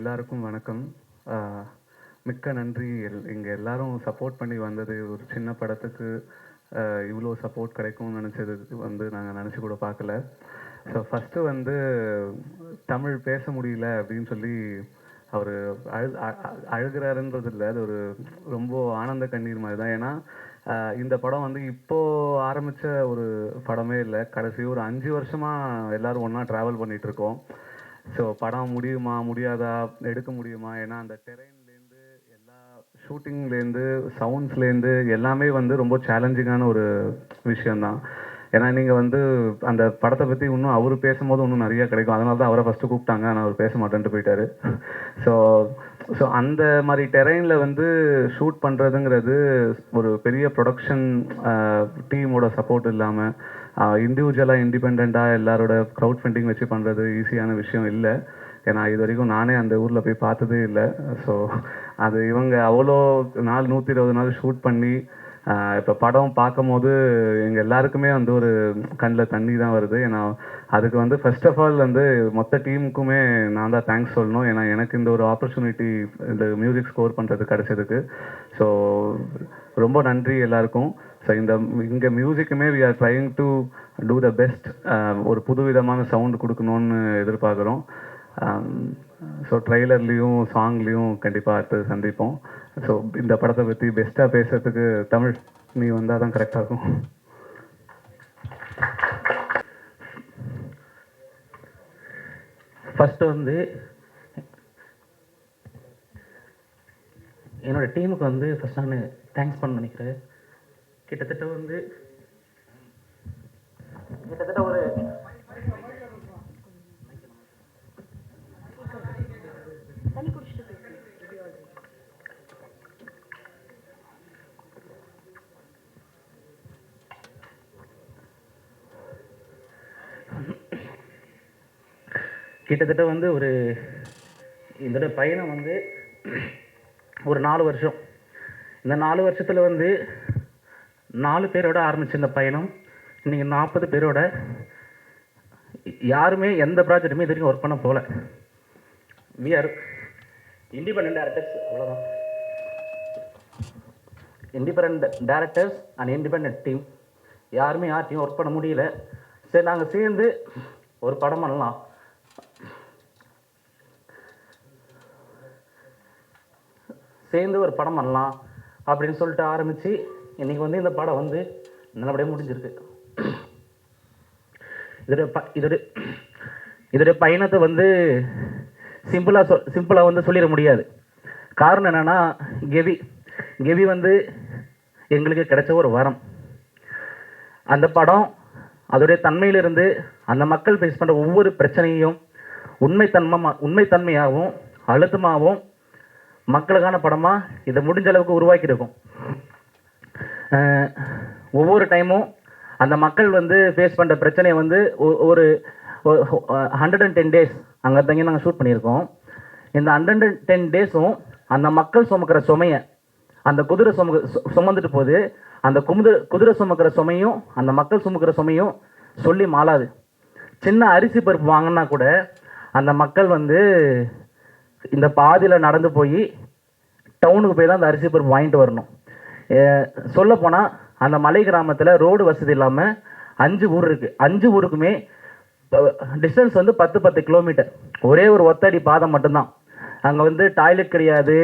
எல்லாருக்கும் வணக்கம். மிக்க நன்றி. இங்கே எல்லாரும் சப்போர்ட் பண்ணி வந்தது. ஒரு சின்ன படத்துக்கு இவ்வளோ சப்போர்ட் கிடைக்கும்னு நினச்சது நாங்கள் நினச்சி கூட பார்க்கல. ஸோ ஃபஸ்ட்டு தமிழ் பேச முடியல அப்படின்னு சொல்லி அவர் அழுகிறாருன்றது இல்லை, அது ஒரு ரொம்ப ஆனந்த கண்ணீர் மாதிரி தான். ஏன்னா இந்த படம் இப்போது ஆரம்பித்த ஒரு படமே இல்லை. கடைசி ஒரு 5 வருஷமாக எல்லோரும் ஒன்றா ட்ராவல் பண்ணிகிட்ருக்கோம். ஸோ படம் முடியுமா முடியாதா, எடுக்க முடியுமா, ஏன்னா அந்த டெரெயின்லேருந்து எல்லா ஷூட்டிங்லேருந்து சவுண்ட்ஸ்லேருந்து எல்லாமே ரொம்ப சேலஞ்சிங்கான ஒரு விஷயந்தான். ஏன்னா நீங்கள் அந்த படத்தை பற்றி இன்னும் அவர் பேசும்போது இன்னும் நிறையா கிடைக்கும். அதனால தான் அவரை ஃபஸ்ட்டு கூப்பிட்டாங்க, ஆனால் அவர் பேச மாட்டேன்ட்டு போயிட்டார். ஸோ ஸோ அந்த மாதிரி டெரெயினில் ஷூட் பண்ணுறதுங்கிறது ஒரு பெரிய ப்ரொடக்ஷன் டீமோட சப்போர்ட் இல்லாமல் இண்டிவிஜுவலாக இண்டிபெண்ட்டாக எல்லாரோட க்ரௌட் ஃபண்டிங் வச்சு பண்ணுறது ஈஸியான விஷயம் இல்லை. ஏன்னா இது வரைக்கும் நானே அந்த ஊரில் போய் பார்த்ததே இல்லை. ஸோ அது இவங்க அவ்வளோ நாள் 120 நாள் ஷூட் பண்ணி இப்போ படம் பார்க்கும் போது எங்கள் எல்லாருக்குமே ஒரு கண்ணில் தண்ணி தான் வருது. ஏன்னா அதுக்கு ஃபர்ஸ்ட் ஆஃப் ஆல் மொத்த டீமுக்குமே நான் தான் தேங்க்ஸ் சொல்லணும். ஏன்னா எனக்கு இந்த ஒரு ஆப்பர்ச்சுனிட்டி இந்த மியூசிக் ஸ்கோர் பண்ணுறது கிடைச்சதுக்கு. ஸோ ரொம்ப நன்றி எல்லாருக்கும். ஸோ இங்கே மியூசிக்குமே we are trying to do the best. ஒரு புதுவிதமான சவுண்டு கொடுக்கணுன்னு எதிர்பார்க்குறோம். ஸோ ட்ரெய்லர்லேயும் சாங்லேயும் கண்டிப்பாக அடுத்து சந்திப்போம். ஸோ இந்த படத்தை பற்றி பெஸ்ட்டாக பேசுறதுக்கு தமிழ் நீ வந்தால் தான் கரெக்டாக இருக்கும். ஃபஸ்ட்டு என்னோடய டீமுக்கு ஃபஸ்ட் நான் தேங்க்ஸ் பண்ண நினைக்கிறேன். கிட்டத்தட்ட ஒரு கிட்டத்தட்ட ஒரு இதோட பயணம் ஒரு 4 வருஷம். இந்த 4 வருஷத்தில் 4 பேரோட ஆரம்பித்த இந்த பயணம் இன்றைக்கி 40 பேரோட. யாருமே எந்த ப்ராஜெக்ட்டுமே இது வரைக்கும் ஒர்க் பண்ண போகல. வி ஆர் இண்டிபெண்டன்ட் டேரக்டர்ஸ், அவ்வளோதான். Independent directors and independent team. யாருமே யார்ட்டையும் ஒர்க் பண்ண முடியல. சரி, நாங்கள் சேர்ந்து ஒரு படம் பண்ணலாம், அப்படின்னு சொல்லிட்டு ஆரம்பித்து இன்றைக்கி இந்த படம் நல்லபடியாக முடிஞ்சிருக்கு. இதோடைய பயணத்தை சிம்பிளாக சொல்லிட முடியாது. காரணம் என்னென்னா, கெவி எங்களுக்கு கிடைச்ச ஒரு வரம். அந்த படம் அதோடைய தன்மையிலிருந்து அந்த மக்கள் ஃபேஸ் பண்ணுற ஒவ்வொரு பிரச்சனையும் உண்மைத்தன்மையாகவும் அழுத்தமாகவும் மக்களுக்கான படமாக இதை முடிஞ்ச அளவுக்கு உருவாக்கியிருக்கும். ஒவ்வொரு டைமும் அந்த மக்கள் ஃபேஸ் பண்ணுற பிரச்சனையை ஒரு 110 days அங்கே தங்கி நாங்கள் ஷூட் பண்ணியிருக்கோம். இந்த 110 days-ம் அந்த மக்கள் சுமக்கிற சுமையை அந்த குதிரை சுமந்துட்டு போது, அந்த குதிரை சுமக்கிற சுமையும் அந்த மக்கள் சுமக்கிற சுமையும் சொல்லி மாளாது. சின்ன அரிசி பருப்பு வாங்கினா கூட அந்த மக்கள் இந்த பாதியில் நடந்து போய் டவுனுக்கு போய் தான் அந்த அரிசி பருப்பு வாங்கிட்டு வரணும். சொல்லப்போனால் அந்த மலை கிராமத்தில் ரோடு வசதி இல்லாமல் 5 ஊர் இருக்குது. 5 ஊருக்குமே டிஸ்டன்ஸ் 10 கிலோமீட்டர். ஒரே ஒரு ஒத்தடி பாதை மட்டும்தான். அங்கே டாய்லெட் கிடையாது,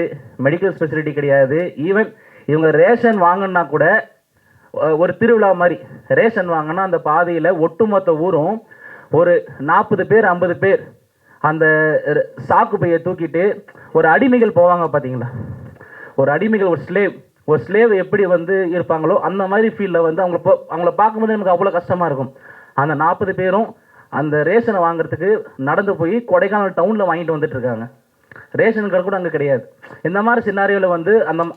மெடிக்கல் ஃபெசிலிட்டி கிடையாது. ஈவன் இவங்க ரேஷன் வாங்கினா கூட ஒரு திருவிழா மாதிரி ரேஷன் வாங்கினா அந்த பாதையில் ஒட்டுமொத்த ஊரும் ஒரு 40 பேர் 50 பேர் அந்த சாக்கு பையை தூக்கிட்டு ஒரு அடிமைகள் போவாங்க பார்த்தீங்களா. ஒரு அடிமைகள், ஒரு ஸ்லேவ் எப்படி இருப்பாங்களோ அந்த மாதிரி ஃபீல்டில் அவங்கள பார்க்கும்போது நமக்கு அவ்வளோ கஷ்டமாக இருக்கும். அந்த 40 பேரும் அந்த ரேஷனை வாங்குறதுக்கு நடந்து போய் கொடைக்கானல் டவுனில் வாங்கிட்டு வந்துட்டு இருக்காங்க. ரேஷன் கடை கூட அங்கே கிடையாது. இந்த மாதிரி சினாரியோவில்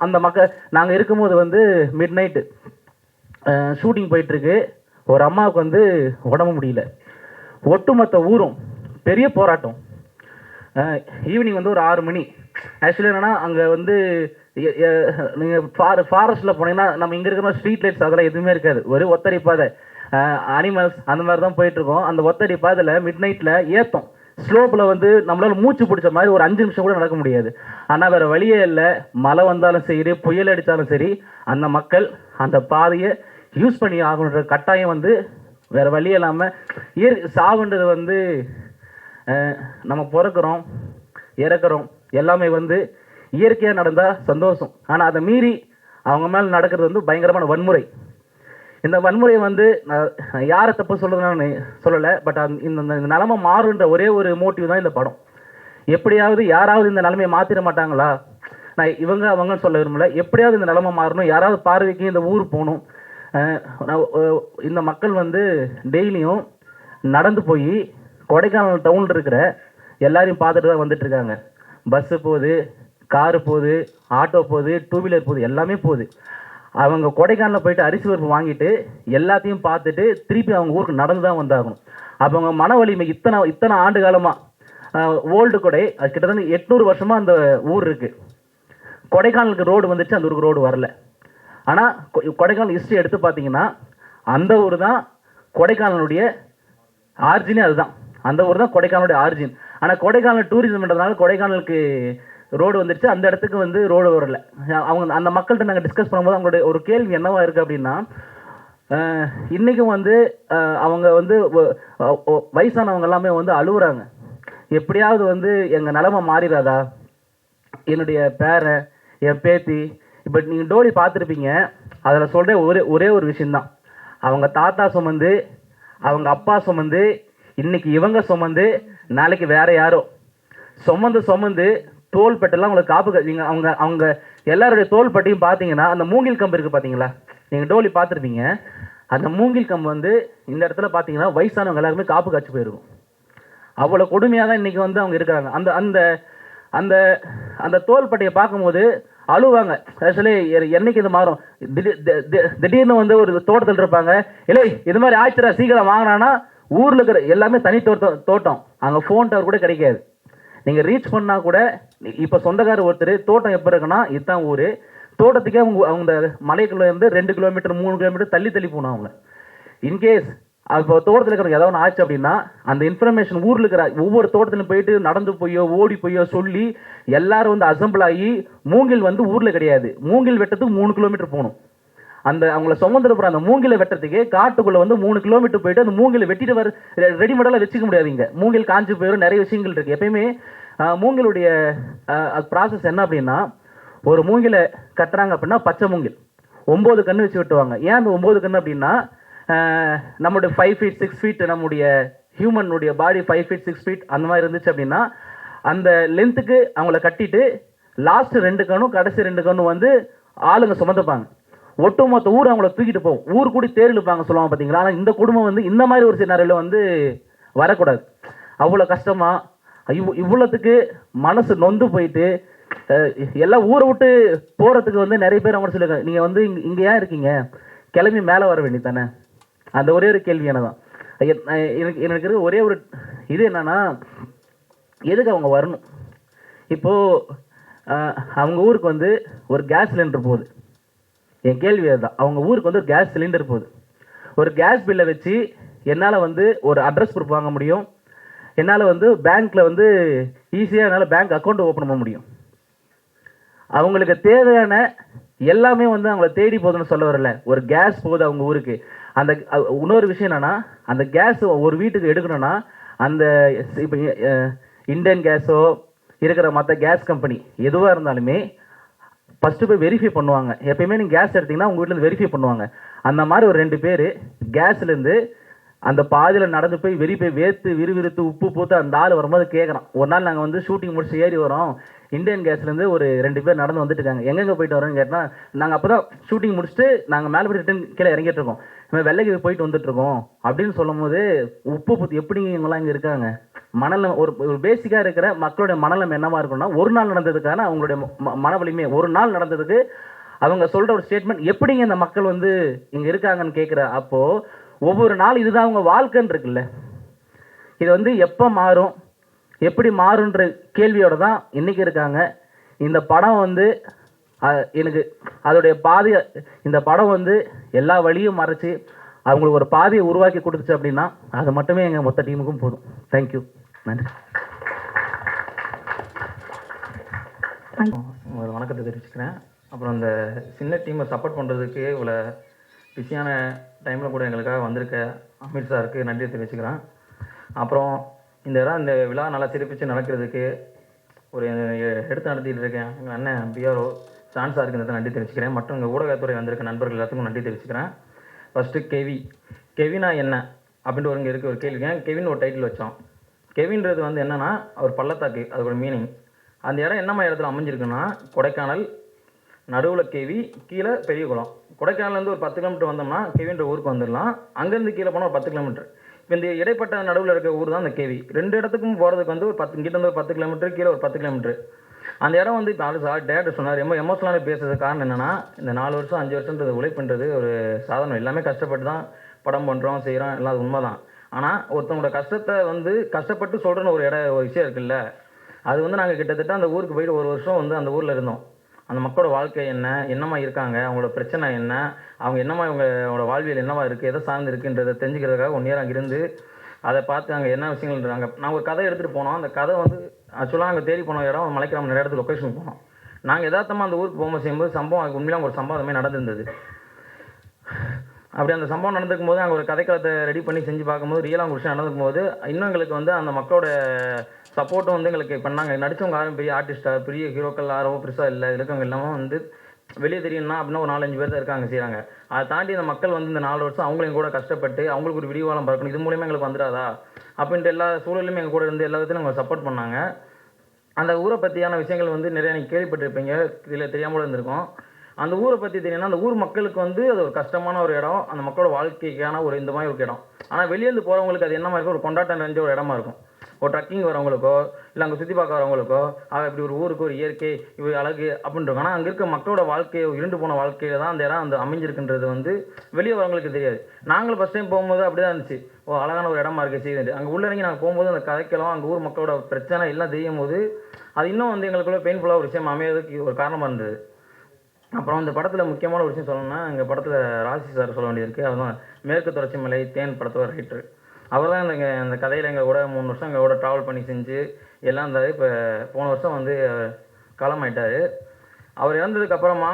அந்த மக்கள் நாங்கள் இருக்கும்போது மிட் நைட்டு ஷூட்டிங் போயிட்டுருக்கு. ஒரு அம்மாவுக்கு உடம்பு முடியல. ஒட்டுமொத்த ஊரும் பெரிய போராட்டம். ஈவினிங் ஒரு 6 மணி. ஆக்சுவலி என்னென்னா, அங்கே நீங்கள் ஃபாரஸ்ட்டில் போனீங்கன்னா நம்ம இங்கே இருக்கிற ஸ்ட்ரீட் லைட்ஸ் அதெல்லாம் எதுவுமே இருக்காது. ஒரு ஒத்தடி பாதை, அனிமல்ஸ் அந்த மாதிரி தான் போயிட்டுருக்கோம். அந்த ஒத்தடி பாதையில் மிட் நைட்டில் ஏற்றம் ஸ்லோப்பில் வந்து நம்மளால் மூச்சு பிடிச்ச மாதிரி ஒரு 5 நிமிஷம் கூட நடக்க முடியாது. ஆனால் வேறு வழியே இல்லை, மழை வந்தாலும் சரி, புயல் அடித்தாலும் சரி, அந்த மக்கள் அந்த பாதையை யூஸ் பண்ணி ஆகணுன்ற கட்டாயம் வந்து வேறு வழி இல்லாமல் சாவுன்றது வந்து நம்ம பிறக்கிறோம், இறக்குறோம், எல்லாமே வந்து இயற்கையாக நடந்தால் சந்தோஷம். ஆனால் அதை மீறி அவங்க மேலே நடக்கிறது வந்து பயங்கரமான வன்முறை. இந்த வன்முறையை வந்து நான் யாரை தப்பு சொல்கிறதுன்னு சொல்லலை, பட் இந்த நிலைமை மாறுன்ற ஒரே ஒரு மோட்டிவ் தான் இந்த படம். எப்படியாவது யாராவது இந்த நிலைமையை மாற்றிட மாட்டாங்களா, நான் இவங்க அவங்கன்னு சொல்ல விரும்பல, எப்படியாவது இந்த நிலைமை மாறணும், யாராவது பார்வைக்கு இந்த ஊர் போகணும். இந்த மக்கள் வந்து டெய்லியும் நடந்து போய் கொடைக்கானல் டவுனில் இருக்கிற எல்லாரையும் பார்த்துட்டு தான் வந்துட்டுருக்காங்க. பஸ்ஸு போகுது, காரு போகுது, ஆட்டோ போகுது, 2 வீலர் போகுது, எல்லாமே போகுது. அவங்க கொடைக்கானலில் போயிட்டு அரிசி பருப்பு வாங்கிட்டு எல்லாத்தையும் பார்த்துட்டு திருப்பி அவங்க ஊருக்கு நடந்து தான் வந்தாகணும். அப்போ அவங்க மன வலிமை இத்தனை ஆண்டு காலமாக ஓல்டு கொடை, அது கிட்டத்தட்ட 800 வருஷமாக அந்த ஊர் இருக்குது. கொடைக்கானலுக்கு ரோடு வந்துச்சு, அந்த ஊருக்கு ரோடு வரல. ஆனால் கொடைக்கானல் ஹிஸ்ட்ரி எடுத்து பார்த்தீங்கன்னா அந்த ஊர் தான் கொடைக்கானலுடைய ஆரிஜினே, அதுதான் அந்த ஊர் தான் கொடைக்கானலுடைய ஆரிஜின். ஆனால் கொடைக்கானல் டூரிசம்ன்றதுனால கொடைக்கானலுக்கு ரோடு வந்துடுச்சு, அந்த இடத்துக்கு வந்து ரோடு வரல. அவங்க அந்த மக்கள்கிட்ட நாங்கள் டிஸ்கஸ் பண்ணும்போது அவங்களுடைய ஒரு கேள்வி என்னவா இருக்குது அப்படின்னா, இன்றைக்கும் வந்து அவங்க வந்து வயசானவங்க எல்லாமே வந்து அழுகுறாங்க, எப்படியாவது வந்து எங்கள் நிலமை மாறிடாதா, என்னுடைய பேரன், என் பேத்தி. இப்போ நீங்கள் டோலி பார்த்துருப்பீங்க, அதில் சொல்கிற ஒரே ஒரு விஷயந்தான், அவங்க தாத்தா சுமந்து, அவங்க அப்பா சுமந்து, இன்னைக்கு இவங்க சுமந்து, நாளைக்கு வேற யாரோ சுமந்து தோள்பட்டெல்லாம் உங்களுக்கு காப்பு. நீங்கள் அவங்க எல்லாருடைய தோள்பட்டையும் பார்த்தீங்கன்னா அந்த மூங்கில் கம்பு இருக்குது பார்த்தீங்களா, நீங்கள் டோலி பார்த்துருப்பீங்க, அந்த மூங்கில் கம்பு வந்து இந்த இடத்துல பார்த்தீங்கன்னா வயசானவங்க எல்லாருமே காப்பு காய்ச்சி போயிருக்கும். அவ்வளோ கொடுமையாக தான் இன்றைக்கி வந்து அவங்க இருக்கிறாங்க. அந்த அந்த அந்த அந்த தோள்பட்டையை பார்க்கும்போது அழுவாங்க. ஆக்சுவலி என்னைக்கு இது மாறும், திடீர்னு வந்து ஒரு தோட்டத்தில் இருப்பாங்க, இல்லை இது மாதிரி ஆயிடுச்சுரா சீக்கிரம் வாங்கினான்னா ஊரில் இருக்கிற எல்லாமே தனி தோட்டம், அங்கே ஃபோன் டவர் கூட கிடைக்காது. நீங்கள் ரீச் பண்ணால் கூட இப்போ சொந்தக்காரர் ஒருத்தர் தோட்டம் எப்போ இருக்குன்னா இதுதான் ஊர், தோட்டத்துக்கே அவங்க மலைக்குள்ளே இருந்து 2 கிலோமீட்டர் 3 கிலோமீட்டர் தள்ளி போகணும். அவங்க இன்கேஸ் இப்போ தோட்டத்தில் இருக்கிறவங்க ஏதாவது ஒன்று ஆச்சு அப்படின்னா அந்த இன்ஃபர்மேஷன் ஊரில் இருக்கிற ஒவ்வொரு தோட்டத்திலும் போயிட்டு நடந்து போயோ ஓடி போயோ சொல்லி எல்லாரும் வந்து அசம்பிள் ஆகி, மூங்கில் வந்து ஊரில் கிடையாது, மூங்கில் வெட்டத்துக்கு 3 கிலோமீட்டர் போகணும். அந்த அவங்கள சுமந்துட்டு அந்த மூங்கிலை வெட்டுறதுக்கு காட்டுக்குள்ளே வந்து 3 கிலோமீட்டர் போயிட்டு அந்த மூங்கிலை வெட்டிட்டு வர ரெடிமேடெல்லாம் வச்சுக்க முடியாதுங்க, மூங்கில் காஞ்சி போயிடும், நிறைய விஷயங்கள் இருக்குது. எப்பயுமே மூங்கிலுடைய ப்ராசஸ் என்ன அப்படின்னா, ஒரு மூங்கிலை கட்டுறாங்க அப்படின்னா பச்சை மூங்கில் 9 கன்று வச்சு வெட்டுவாங்க. ஏன் அந்த 9 கன்று அப்படின்னா, நம்மளுடைய 5 ஃபீட் 6 ஃபீட் நம்முடைய ஹியூமனுடைய பாடி 5 ஃபீட் 6 ஃபீட் அந்த மாதிரி இருந்துச்சு அப்படின்னா அந்த லென்த்துக்கு அவங்கள கட்டிட்டு லாஸ்ட் 2 கண்ணும் கடைசி 2 கண்ணும் வந்து ஆளுங்க சுமந்துப்பாங்க. ஒட்டுமொத்த ஊர் அவங்கள தூக்கிட்டு போகும், ஊர் கூடி தேர் இழுப்பாங்க சொல்லுவாங்க பார்த்தீங்களா. ஆனால் இந்த குடும்பம் வந்து இந்த மாதிரி ஒரு சினாரியில் வந்து வரக்கூடாது. அவ்வளோ கஷ்டமாக இவ்வளோத்துக்கு மனசு நொந்து போயிட்டு எல்லாம் ஊரை விட்டு போகிறதுக்கு வந்து நிறைய பேர் அவங்க சொல்லியிருக்காங்க, நீங்கள் வந்து இங்கே ஏன் இருக்கீங்க, கிளம்பி மேலே வர வேண்டி தானே. அந்த ஒரே ஒரு கேள்வி என்னதான் எனக்கு இருக்க ஒரே ஒரு இது என்னன்னா, எதுக்கு அவங்க வரணும். இப்போது அவங்க ஊருக்கு வந்து ஒரு கேஸ் சிலிண்டர் போகுது, என் கேள்வி அதுதான், அவங்க ஊருக்கு வந்து ஒரு கேஸ் சிலிண்டர் போகுது, ஒரு கேஸ் பில்லை வச்சு என்னால் வந்து ஒரு அட்ரஸ் ப்ரூஃப் வாங்க முடியும், என்னால் வந்து பேங்க்கில் வந்து ஈஸியாக என்னால் பேங்க் அக்கௌண்ட் ஓப்பன் பண்ண முடியும். அவங்களுக்கு தேவையான எல்லாமே வந்து அவங்கள தேடி போகுதுன்னு சொல்ல வரல, ஒரு கேஸ் போகுது அவங்க ஊருக்கு. அந்த இன்னொரு விஷயம் என்னென்னா, அந்த கேஸ் ஒரு வீட்டுக்கு எடுக்கணும்னா அந்த இப்போ இண்டியன் கேஸோ இருக்கிற மற்ற கேஸ் கம்பெனி எதுவாக இருந்தாலுமே ஃபஸ்ட்டு போய் வெரிஃபை பண்ணுவாங்க. எப்பயுமே நீங்கள் கேஸ் எடுத்திங்கன்னா உங்கள் வீட்டில் வெரிஃபை பண்ணுவாங்க. அந்த மாதிரி ஒரு 2 பேர் கேஸ்லேருந்து அந்த பாதியில் நடந்து போய் வேர்த்து விறுவிறுத்து உப்பு போட்டு அந்த ஆள் வரும்போது கேட்குறான். ஒரு நாள் நாங்கள் வந்து ஷூட்டிங் முடிச்சு ஏறி வரோம், இந்தியன் கேஸ்லேருந்து ஒரு 2 பேர் நடந்து வந்துட்டு இருக்காங்க, எங்கெங்கே போயிட்டு வரோன்னு கேட்டால் நாங்கள் அப்போ தான் ஷூட்டிங் முடிச்சுட்டு நாங்கள் மேலே போய் ரிட்டன் கீழே இறங்கிட்டு இருக்கோம், நம்ம வெள்ளைக்கு போயிட்டு வந்துட்டுருக்கோம் அப்படின்னு சொல்லும் போது உப்பு பூத்து எப்படிங்க இவங்களாம் இங்கே இருக்காங்க. மனநலம் ஒரு பேசிக்காக இருக்கிற மக்களுடைய மனநலம் என்னவா இருக்குன்னா, ஒரு நாள் நடந்ததுக்கான அவங்களுடைய மன வலிமை, ஒரு நாள் நடந்ததுக்கு அவங்க சொல்கிற ஒரு ஸ்டேட்மெண்ட், எப்படிங்க இந்த மக்கள் வந்து இங்கே இருக்காங்கன்னு கேட்குற அப்போது ஒவ்வொரு நாள் இதுதான் அவங்க வாழ்க்கைன்னு இருக்குல்ல. இது வந்து எப்போ மாறும், எப்படி மாறுன்ற கேள்வியோட தான் இன்றைக்கி இருக்காங்க. இந்த படம் வந்து எனக்கு அதோடைய பாதையை, இந்த படம் வந்து எல்லா வழியும் மறைச்சி அவங்களுக்கு ஒரு பாதையை உருவாக்கி கொடுத்துச்சு அப்படின்னா அது மட்டுமே எங்கள் மொத்த டீமுக்கும் போதும். தேங்க்யூ, நன்றி. ஒரு வணக்கத்தை தெரிவிச்சுக்கிறேன். அப்புறம் இந்த சின்ன டீமை சப்போர்ட் பண்ணுறதுக்கு இவ்வளோ பிஸியான டைமில் கூட எங்களுக்காக வந்திருக்க அமீர் சாருக்கு நன்றி தெரிவிச்சுக்கிறேன். அப்புறம் இந்த விழா நல்லா சிறப்பித்து நடக்கிறதுக்கு ஒரு எடுத்து நடத்திட்டு இருக்கேன் எங்கள் அண்ணன் பிஆர்ஓ சான் சாருக்கு இந்த நன்றி தெரிவிச்சுக்கிறேன். மற்றும் எங்கள் ஊடகத்துறை வந்திருக்க நண்பர்கள் எல்லாத்துக்கும் நன்றி தெரிவிச்சுக்கிறேன். ஃபஸ்ட்டு கெவினா என்ன அப்படின்ட்டு ஒரு இங்கே இருக்க ஒரு கேள்விங்க. கெவின் ஒரு டைட்டில் வச்சோம். கெவின்றது வந்து என்னென்னா அவர் பள்ளத்தாக்கு, அதோட மீனிங். அந்த இடம் என்னம்மா இடத்துல அமைஞ்சிருக்குன்னா கொடைக்கானல், நடுவில் கேவி, கீழே பெரிய குளம். கொடைக்கானல்லேருந்து ஒரு 10 கிலோமீட்டர் வந்தோம்னா கேவின்ற ஊருக்கு வந்துடலாம். அங்கேருந்து கீழே போனால் ஒரு 10 கிலோமீட்டர். இப்போ இந்த இடைப்பட்ட நடுவில் இருக்க ஊர் தான் இந்த கேவி. 2 இடத்துக்கும் போகிறதுக்கு வந்து ஒரு 10 கிட்டேருந்து ஒரு 10 கிலோமீட்டர், கீழே ஒரு 10 கிலோமீட்டர். அந்த இடம் வந்து இப்போ டேரக்டர் சொன்னார். எமோஷனலாக பேசுறதுக்கு காரணம் என்னென்னா, இந்த 4 வருஷம் 5 வருஷன்றது உழைப்புன்றது ஒரு சாதனம். எல்லாமே கஷ்டப்பட்டு தான் படம் பண்ணுறோம், செய்கிறோம், எல்லாம் அது உண்மை தான். ஆனால் ஒருத்தவங்களோட கஷ்டத்தை வந்து கஷ்டப்பட்டு சொல்கிறன்னு ஒரு விஷயம் இருக்குல்ல, அது வந்து நாங்கள் கிட்டத்தட்ட அந்த ஊருக்கு போயிட்டு 1 வருஷம் வந்து அந்த ஊரில் இருந்தோம். அந்த மக்களோட வாழ்க்கை என்னம்மா இருக்காங்க, அவங்களோட பிரச்சனை என்ன, அவங்க என்னம்மா இவங்களோட வாழ்வியல் என்னவா இருக்குது, எதை சார்ந்து இருக்குன்றதை தெரிஞ்சுக்கிறதுக்காக 1 இயர் அங்கே இருந்து அதை பார்த்து அங்கே என்ன விஷயங்கள் அங்கே நாங்கள் ஒரு கதை எடுத்துகிட்டு போனோம். அந்த கதை வந்து ஆக்சுவலாக அங்கே தேடி போன இடம் மலைக்கிராமம் நிறைய இடத்துல லொக்கேஷனுக்கு போனோம். நாங்கள் யதார்த்தமாக அந்த ஊருக்கு போகும்போது செய்யும்போது சம்பவம் அதுக்கு உண்மையில ஒரு சம்பவமே நடந்திருந்தது. அப்படி அந்த சம்பவம் நடந்துக்கும் போது அங்கே ஒரு கதைக்களத்தை ரெடி பண்ணி செஞ்சு பார்க்கும்போது ரியலாக ஒரு விஷயம் நடந்துக்கும் போது இன்னும் எங்களுக்கு வந்து அந்த மக்களோட சப்போர்ட்டும் வந்து எங்களுக்கு பண்ணாங்க. நடித்தவங்க யாரும் பெரிய ஆர்டிஸ்ட்டாக பெரிய ஹீரோக்கள் யாரும் பெருசாக இல்லை. இருக்கவங்க எல்லாமே வந்து வெளியே தெரியும்னா அப்படின்னா ஒரு 4-5 பேர் தான் இருக்காங்க செய்கிறாங்க. அதை தாண்டி அந்த மக்கள் வந்து இந்த 4 வருஷம் அவங்களையும் கூட கஷ்டப்பட்டு அவங்களுக்கு ஒரு விடிவாளம் பறக்கணும், இது மூலியமாக எங்களுக்கு வந்துடாதா அப்படின்ட்டு எல்லா சூழலுமே எங்கள் கூட இருந்து எல்லா விதத்திலும் எங்களை சப்போர்ட் பண்ணாங்க. அந்த ஊரை பற்றியான விஷயங்கள் வந்து நிறையா நீங்கள் கேள்விப்பட்டிருப்பீங்க, இதில் தெரியாமல் இருந்திருக்கும். அந்த ஊரை பற்றி தெரியும்னா அந்த ஊர் மக்களுக்கு வந்து அது ஒரு கஷ்டமான ஒரு இடம், அந்த மக்களோட வாழ்க்கைக்கான ஒரு இந்த மாதிரி ஒரு இடம். ஆனால் வெளியேருந்து போகிறவங்களுக்கு அது என்ன மாதிரி இருக்கும், ஒரு கொண்டாட்டம் நிறைஞ்ச ஒரு இடமா இருக்கும். ஒரு ட்ரக்கிங் வரவங்களுக்கோ இல்லை அங்கே சுற்றி பார்க்க வரவங்களுக்கோ இப்படி ஒரு ஊருக்கு ஒரு இயற்கை இவ்வளோ அழகு அப்படின்ட்டு. ஆனால் அங்கே இருக்க மக்களோட வாழ்க்கையை இருண்டு போன வாழ்க்கையில் தான் அந்த இடம் அந்த அமைஞ்சிருக்குன்றது வந்து வெளியே வரவங்களுக்கு தெரியாது. நாங்களும் ஃபஸ்ட் டைம் போகும்போது அப்படி தான் இருந்துச்சு. அழகான ஒரு இடமா இருக்குது செய்யுது. அங்கே உள்ள இறங்கி நாங்கள் போகும்போது அந்த கதைக்கலாம் அங்கே ஊர் மக்களோட பிரச்சனை எல்லாம் தெரியும் போது அது இன்னும் வந்து எங்களுக்குள்ள பெயின்ஃபுல்லாக ஒரு விஷயம் அமையறதுக்கு ஒரு காரணமாக இருந்தது. அப்புறம் இந்த படத்தில் முக்கியமான ஒரு விஷயம் சொல்லணும்னா, எங்கள் படத்தில் ராசி சார் சொல்ல வேண்டியது இருக்குது. அவர் தான் மேற்கு தொடர்ச்சி மலை தேன் படத்தோட ரைட்டர். அவர் தான் இந்த கதையில் எங்கள் கூட 3 வருஷம் எங்கள் கூட ட்ராவல் பண்ணி செஞ்சு எல்லாம் இருந்தார். இப்போ போன வருஷம் வந்து காலமாயிட்டார். அவர் இறந்ததுக்கப்புறமா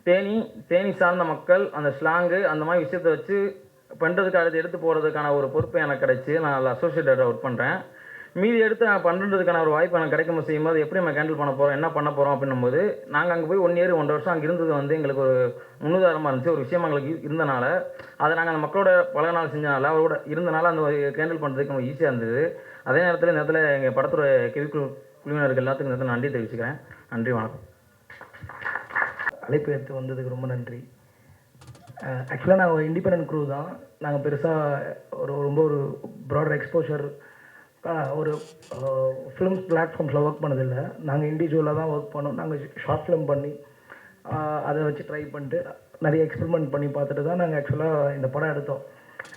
தேனி சார்ந்த மக்கள் அந்த ஸ்லாங்கு அந்த மாதிரி விஷயத்தை வச்சு பண்ணுறதுக்கு அடுத்து எடுத்து போகிறதுக்கான ஒரு பொறுப்பு எனக்கு கிடச்சி நான் அதில் அசோசியேட்டடாக ஒர்க் பண்ணுறேன். மீதி எடுத்து நான் பண்ணுறதுக்கான ஒரு வாய்ப்பு எனக்கு கிடைக்கும் செய்யும்போது எப்படி நம்ம ஹேண்டில் பண்ண போகிறோம், என்ன பண்ண போகிறோம் அப்படின்னும்போது நாங்கள் அங்கே போய் 1 இயர் 1.5 வருஷம் அங்கே இருந்தது வந்து எங்களுக்கு ஒரு முன்னுதாரணமாக இருந்துச்சு. ஒரு விஷயம் எங்களுக்கு இருந்தனால அதை நாங்கள் அந்த மக்களோட பல நாள் செஞ்சனால அவரோட இருந்தனால அந்த ஹேண்டில் பண்ணுறதுக்கு நம்ம ஈஸியாக இருந்தது. அதே நேரத்தில் இந்த இடத்துல எங்கள் படத்தோட குழுவினர்கள் எல்லாத்துக்கும் இந்த இடத்துல நன்றி தெரிவிச்சுக்கிறேன். நன்றி, வணக்கம். அழைப்பு எடுத்து வந்ததுக்கு ரொம்ப நன்றி. ஆக்சுவலாக நாங்கள் ஒரு இண்டிபெண்டன்ட் குரூ தான். நாங்கள் பெருசாக ரொம்ப ஒரு ப்ராடர் எக்ஸ்போஷர் ஒரு ஃபிலிம்ஸ் பிளாட்ஃபார்ம்ஸில் ஒர்க் பண்ணதில்லை. நாங்கள் இண்டிவிஜுவலாக தான் ஒர்க் பண்ணோம். நாங்கள் ஷார்ட் ஃபிலிம் பண்ணி அதை வச்சு ட்ரை பண்ணிட்டு நிறைய எக்ஸ்பெரிமெண்ட் பண்ணி பார்த்துட்டு தான் நாங்கள் ஆக்சுவலாக இந்த படம் எடுத்தோம்.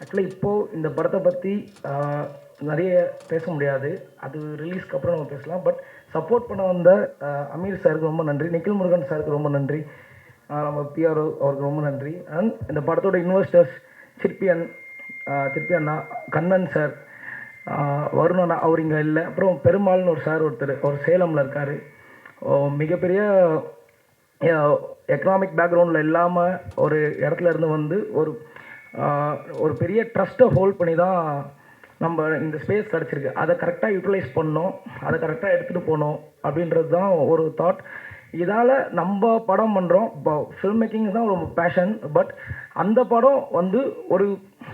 ஆக்சுவலாக இப்போது இந்த படத்தை பற்றி நிறைய பேச முடியாது, அது ரிலீஸ்க்கு அப்புறம் நம்ம பேசலாம். பட் சப்போர்ட் பண்ண வந்த அமீர் சாருக்கு ரொம்ப நன்றி, நிக்கில் முருகன் சாருக்கு ரொம்ப நன்றி, நம்ம பிஆர்ஓ அவருக்கு ரொம்ப நன்றி. அண்ட் இந்த படத்தோட இன்வெஸ்டர்ஸ் சிற்பி அண்ணா, கண்ணன் சார், வருணண்ணா அவர் இங்கே இல்லை, அப்புறம் பெருமாள்னு ஒரு சார் ஒருத்தர் சேலமில் இருக்கார். மிகப்பெரிய எக்கனாமிக் பேக்ரவுண்டில் இல்லாமல் ஒரு இடத்துல இருந்து வந்து ஒரு பெரிய ட்ரஸ்ட்டை ஹோல்ட் பண்ணி தான் நம்ம இந்த ஸ்பேஸ் கிடச்சிருக்கு. அதை கரெக்டாக யூட்டிலைஸ் பண்ணோம், அதை கரெக்டாக எடுத்துகிட்டு போகணும் அப்படின்றது தான் ஒரு தாட். இதால் நம்ம படம் பண்ணுறோம். இப்போ ஃபில்ம் மேக்கிங் தான் ஒரு பேஷன். பட் அந்த படம் வந்து ஒரு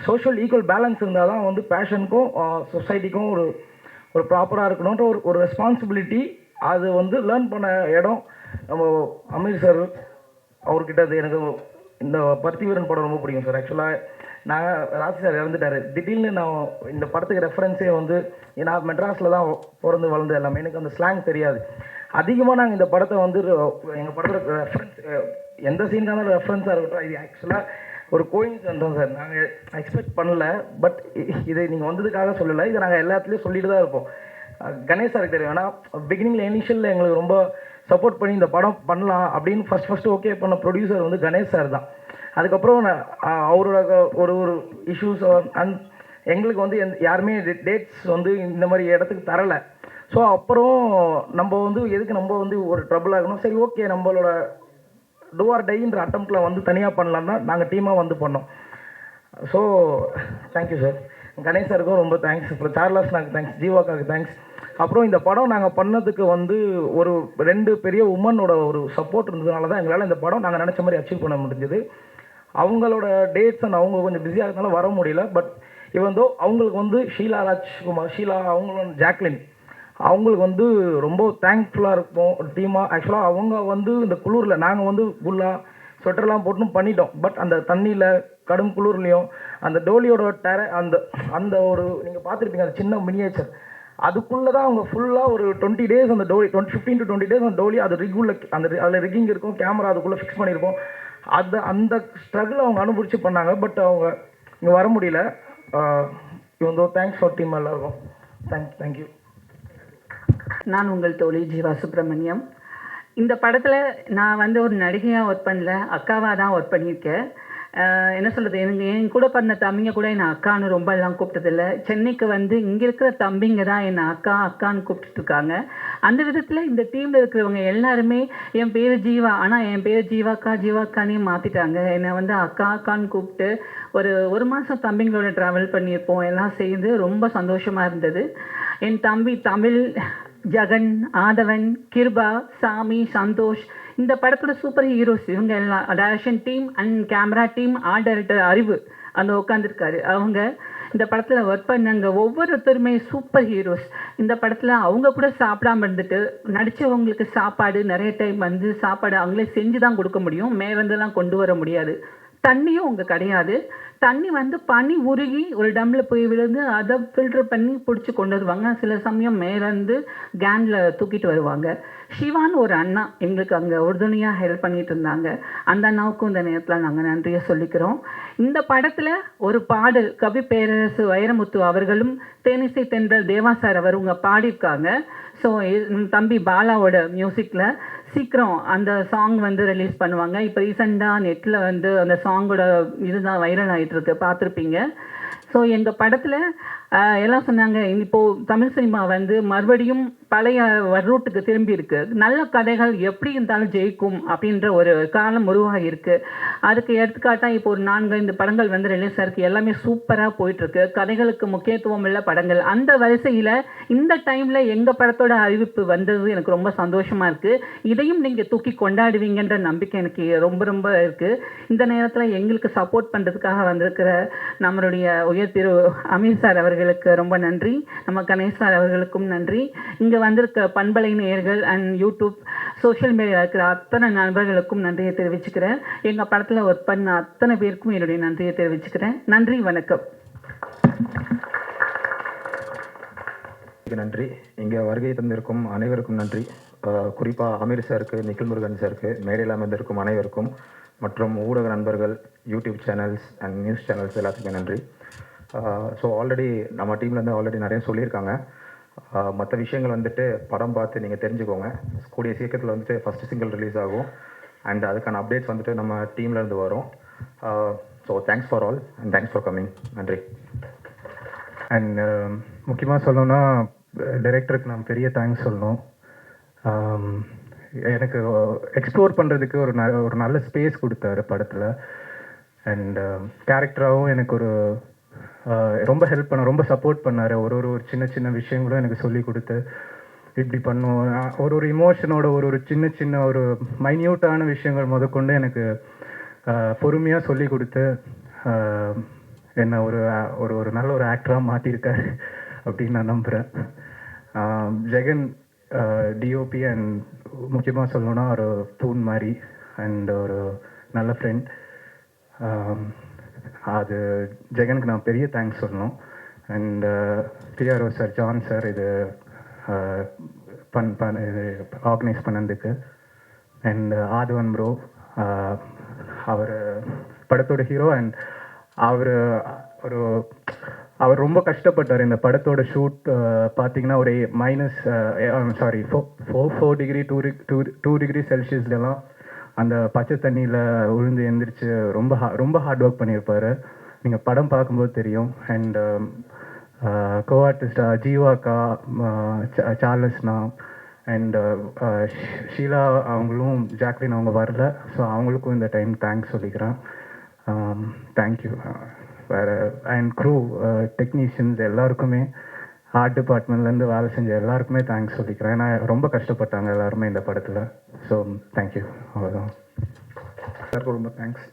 சோஷியல் ஈக்குவல் பேலன்ஸ் இருந்தால் தான் வந்து பேஷனுக்கும் சொசைட்டிக்கும் ஒரு ப்ராப்பராக இருக்கணுன்ற ஒரு ரெஸ்பான்சிபிலிட்டி. அது வந்து லேர்ன் பண்ண இடம் நம்ம அமீர் சார் அவர்கிட்ட. அது எனக்கு இந்த பருத்தி வீரன் படம் ரொம்ப பிடிக்கும் சார். ஆக்சுவலாக நாங்கள் ராசி சார் இறந்துட்டார். திடீர்னு நான் இந்த படத்துக்கு ரெஃபரன்ஸே வந்து நான் மெட்ராஸில் தான் பிறந்து வளர்ந்து எல்லாமே, எனக்கு அந்த ஸ்லாங் தெரியாது. அதிகமாக நாங்கள் இந்த படத்தை வந்து எங்கள் படத்தில் ரெஃபரன்ஸ் எந்த சீனுக்கான ரெஃபரன்ஸாக இருக்கட்டும், இது ஆக்சுவலாக ஒரு கோயின்சிடன்ஸ் தான் சார். நாங்கள் எக்ஸ்பெக்ட் பண்ணல. பட் இதை நீங்கள் வந்ததுக்காக சொல்லலை, இதை நாங்கள் எல்லாத்துலேயும் சொல்லிட்டு தான் இருப்போம். கணேஷ் சாருக்கு தெரியும். ஏன்னா பிகினிங்கில் இனிஷியலில் எங்களுக்கு ரொம்ப சப்போர்ட் பண்ணி இந்த படம் பண்ணலாம் அப்படின்னு ஃபஸ்ட்டு ஓகே பண்ண ப்ரொடியூசர் வந்து கணேஷ் சார் தான். அதுக்கப்புறம் அவரோட ஒரு இஷ்யூஸ் அண்ட் எங்களுக்கு வந்து யாருமே டேட்ஸ் வந்து இந்த மாதிரி இடத்துக்கு தரலை. ஸோ அப்புறம் நம்ம வந்து எதுக்கு நம்ம வந்து ஒரு ட்ரபிள் ஆகணும், சரி ஓகே நம்மளோட டூ ஆர் டைன்ற அட்டம்ப்டில் வந்து தனியாக பண்ணலாம் தான் நாங்கள் டீமாக வந்து பண்ணோம். So thank you sir. கணேஷ் சாருக்கும் ரொம்ப தேங்க்ஸ், அப்புறம் சார்லாஸ் நாங்கள் தேங்க்ஸ், ஜீவாக்காவுக்கு தேங்க்ஸ். அப்புறம் இந்த படம் நாங்கள் பண்ணதுக்கு வந்து ஒரு 2 பெரிய உமனோட ஒரு சப்போர்ட் இருந்ததுனால தான் எங்களால் இந்த படம் நாங்கள் நினச்ச மாதிரி அச்சீவ் பண்ண முடிஞ்சது. அவங்களோட டேட்ஸ் அண்ட் அவங்க கொஞ்சம் பிஸியாக இருந்தாலும் வர முடியல. பட் இவந்தோ அவங்களுக்கு வந்து ஷீலா ராஜ்குமார், ஷீலா அவங்களோட ஜாக்லின், அவங்களுக்கு வந்து ரொம்ப தேங்க்ஃபுல்லாக இருப்போம் டீமாக. ஆக்சுவலாக அவங்க வந்து இந்த குளிரில் நாங்கள் வந்து ஃபுல்லாக ஸ்வெட்டர்லாம் போட்டும் பண்ணிட்டோம். பட் அந்த தண்ணியில் கடும் குளிர்லையும் அந்த டோலியோட அந்த அந்த ஒரு நீங்கள் பார்த்துருப்பீங்க அந்த சின்ன மினியேச்சர், அதுக்குள்ளே தான் அவங்க ஃபுல்லாக ஒரு 20 days அந்த டோலி 15 to 20 days அந்த டோலி அது ரிகுள்ள அந்த அதில் ரிக்கிங் இருக்கும், கேமரா அதுக்குள்ளே ஃபிக்ஸ் பண்ணியிருப்போம். அந்த ஸ்ட்ரகிள் அவங்க அனுபவிச்சு பண்ணாங்க. பட் அவங்க இங்கே வர முடியல. இவந்தோ தேங்க்ஸ் ஃபார் டீம் எல்லாருக்கும். தேங்க்யூ. நான் உங்கள் தோழி ஜீவா சுப்பிரமணியம். இந்த படத்தில் நான் வந்து ஒரு நடிகையாக ஒர்க் பண்ணல, அக்காவாக தான் ஒர்க் பண்ணியிருக்கேன். என்ன சொல்கிறது, எனக்கு என் கூட பிறந்த தம்பிங்க கூட என்னை அக்கான்னு ரொம்ப எல்லாம் கூப்பிட்டதில்லை. சென்னைக்கு வந்து இங்கே இருக்கிற தம்பிங்க தான் என்னை அக்கான்னு கூப்பிட்டுருக்காங்க. அந்த விதத்தில் இந்த டீமில் இருக்கிறவங்க எல்லாருமே என் பேர் ஜீவா, ஆனால் என் பேர் ஜீவாக்கானே மாற்றிட்டாங்க. என்னை வந்து அக்கான்னு கூப்பிட்டு ஒரு மாதம் தம்பிங்களோட ட்ராவல் பண்ணியிருப்போம். எல்லாம் சேர்ந்து ரொம்ப சந்தோஷமாக இருந்தது. என் தம்பி தமிழ், ஜெகன், ஆதவன், கிருபா, சாமி, சந்தோஷ், இந்த படத்தோட சூப்பர் ஹீரோஸ் இவங்க எல்லாம், direction team and camera team, art director அறிவு அந்த உட்காந்துருக்காரு, அவங்க இந்த படத்தில் ஒர்க் பண்ணாங்க. ஒவ்வொருத்தருமே சூப்பர் ஹீரோஸ். இந்த படத்தில் அவங்க கூட சாப்பிடாம இருந்துட்டு நடித்தவங்களுக்கு சாப்பாடு நிறைய டைம் வந்து சாப்பாடு அவங்களே செஞ்சு தான் கொடுக்க முடியும், மேலேருந்துலாம் கொண்டு வர முடியாது. தண்ணியும் அங்கே கிடையாது. தண்ணி வந்து பனி உருகி ஒரு டம்மில் போய் விழுந்து அதை ஃபில்டர் பண்ணி பிடிச்சி கொண்டு வருவாங்க. சில சமயம் மேலேருந்து கேனில் தூக்கிட்டு வருவாங்க. சிவான்னு ஒரு அண்ணா எங்களுக்கு அங்கே உறுதுணையாக ஹெல்ப் பண்ணிட்டு இருந்தாங்க. அந்த அண்ணாவுக்கும் இந்த நேரத்தில் நாங்கள் நன்றியை சொல்லிக்கிறோம். இந்த படத்தில் ஒரு பாடல் கவி பேரரசு வைரமுத்து அவர்களும் தேனிசை தென்றல் தேவா சார் அவருங்க பாடியிருக்காங்க. ஸோ தம்பி பாலாவோட மியூசிக்கில் சீக்கிரம் அந்த சாங் வந்து ரிலீஸ் பண்ணுவாங்க. இப்போ ரீசெண்டாக நெட்டில் வந்து அந்த சாங்கோட இதுதான் வைரல் ஆகிட்டு இருக்கு, பார்த்துருப்பீங்க. ஸோ எங்கள் படத்தில் எல்லாம் சொன்னாங்க, இப்போது தமிழ் சினிமா வந்து மறுபடியும் பழைய ரூட்டுக்கு திரும்பி இருக்கு, நல்ல கதைகள் எப்படி இருந்தாலும் ஜெயிக்கும் அப்படின்ற ஒரு காலம் உருவாகி இருக்கு. அதுக்கு எடுத்துக்காட்டாக இப்போ ஒரு 4-5 படங்கள் வந்து ரிலீஸ் ஆயிருக்கு. எல்லாமே சூப்பராக போயிட்டுருக்கு. கதைகளுக்கு முக்கியத்துவம் உள்ள படங்கள். அந்த வரிசையில் இந்த டைமில் எங்கள் படத்தோட அறிவிப்பு வந்தது எனக்கு ரொம்ப சந்தோஷமாக இருக்குது. இதையும் நீங்கள் தூக்கி கொண்டாடுவீங்கன்ற நம்பிக்கை எனக்கு ரொம்ப ரொம்ப இருக்குது. இந்த நேரத்தில் எங்களுக்கு சப்போர்ட் பண்ணுறதுக்காக வந்திருக்கிற நம்மளுடைய உயர் திரு அமீர் சார் அவர்களுக்கு ரொம்ப நன்றி. நம்ம கணேஷ் சார் அவர்களுக்கும் நன்றி. இங்கே வந்திருக்க பண்பலை நேயர்கள் அண்ட் யூடியூப் சோஷியல் மீடியா இருக்கிற அத்தனை நண்பர்களுக்கும் நன்றியை தெரிவிச்சுக்கிறேன். எங்கள் படத்தில் ஒர்க் பண்ண அத்தனை பேருக்கும் என்னுடைய நன்றியை தெரிவிச்சுக்கிறேன். நன்றி, வணக்கம். நன்றி. இங்கே வருகை தந்திருக்கும் அனைவருக்கும் நன்றி. குறிப்பாக அமீர் சாருக்கு, நிக்கில் முருகன் சாருக்கு, மேடையில் அமர்ந்திருக்கும் அனைவருக்கும் மற்றும் ஊடக நண்பர்கள், YouTube channels and news channels எல்லாத்துக்குமே நன்றி. ஸோ ஆல்ரெடி நம்ம டீம்லேருந்து ஆல்ரெடி நிறைய சொல்லியிருக்காங்க. மற்ற விஷயங்கள் வந்துட்டு படம் பார்த்து நீங்கள் தெரிஞ்சுக்கோங்க. கூடிய சீக்கிரத்தில் வந்துட்டு ஃபஸ்ட்டு சிங்கிள் ரிலீஸ் ஆகும் அண்ட் அதுக்கான அப்டேட்ஸ் வந்துட்டு நம்ம டீம்லேருந்து வரும். So thanks for all and thanks for coming. நன்றி. அண்ட் முக்கியமாக சொல்லணும்னா டைரக்டருக்கு நான் பெரிய தேங்க்ஸ் சொல்லணும். எனக்கு எக்ஸ்ப்ளோர் பண்ணுறதுக்கு ஒரு நல்ல ஸ்பேஸ் கொடுத்தாரு படத்தில். அண்ட் கேரக்டராகவும் எனக்கு ரொம்ப ஹெல்ப் ரொம்ப சப்போர்ட் பண்ணார். ஒரு சின்ன சின்ன விஷயங்களும் எனக்கு சொல்லி கொடுத்து இப்படி பண்ணுவோம், ஒரு இமோஷனோட ஒரு சின்ன ஒரு மைன்யூட்டான விஷயங்கள் முதற்கொண்டு எனக்கு பொறுமையாக சொல்லி கொடுத்து என்னை ஒரு நல்ல ஒரு ஆக்டராக மாற்றிருக்காரு அப்படின்னு நான் நம்புகிறேன். ஜெகன் டிஓபி அண்ட் முக்கியமாக சொல்லணுன்னா ஒரு தூண் மாதிரி அண்ட் ஒரு நல்ல ஃப்ரெண்ட். அது ஜெகனுக்கு நான் பெரிய தேங்க்ஸ் சொல்லணும். And PRO sir, John sir இது இது ஆர்கனைஸ் பண்ணதுக்கு. அண்ட் ஆதவன் ப்ரோ, அவர் படத்தோட ஹீரோ. அண்ட் அவர் ரொம்ப கஷ்டப்பட்டார். இந்த படத்தோட ஷூட் பார்த்தீங்கன்னா ஒரு -4 டிகிரி 2 டிகிரி செல்சியஸ்லாம் அந்த பச்சை தண்ணியில் விழுந்து எந்திரிச்சு ரொம்ப ஹார்ட் ஒர்க் பண்ணியிருப்பார். நீங்கள் படம் பார்க்கும்போது தெரியும். அண்ட் கோஆர்டிஸ்டாக ஜீவாக்கா, சார்லஸ்னா அண்ட் ஷீலா அவங்களும், ஜாக்லின் அவங்க வரல. ஸோ அவங்களுக்கும் இந்த டைம் தேங்க்ஸ் சொல்லிக்கிறேன். தேங்க்யூ. வேறு அண்ட் க்ரூ, டெக்னீஷியன்ஸ் எல்லாருக்குமே, ஆர்ட் டிபார்ட்மெண்ட்லேருந்து வேலை செஞ்ச எல்லாருக்குமே தேங்க்ஸ் சொல்லிக்கிறேன். ஏன்னா ரொம்ப கஷ்டப்பட்டாங்க எல்லாருமே இந்த படத்தில். So thank you. அவ்வளோதான். எல்லாருக்கும் ரொம்ப தேங்க்ஸ்.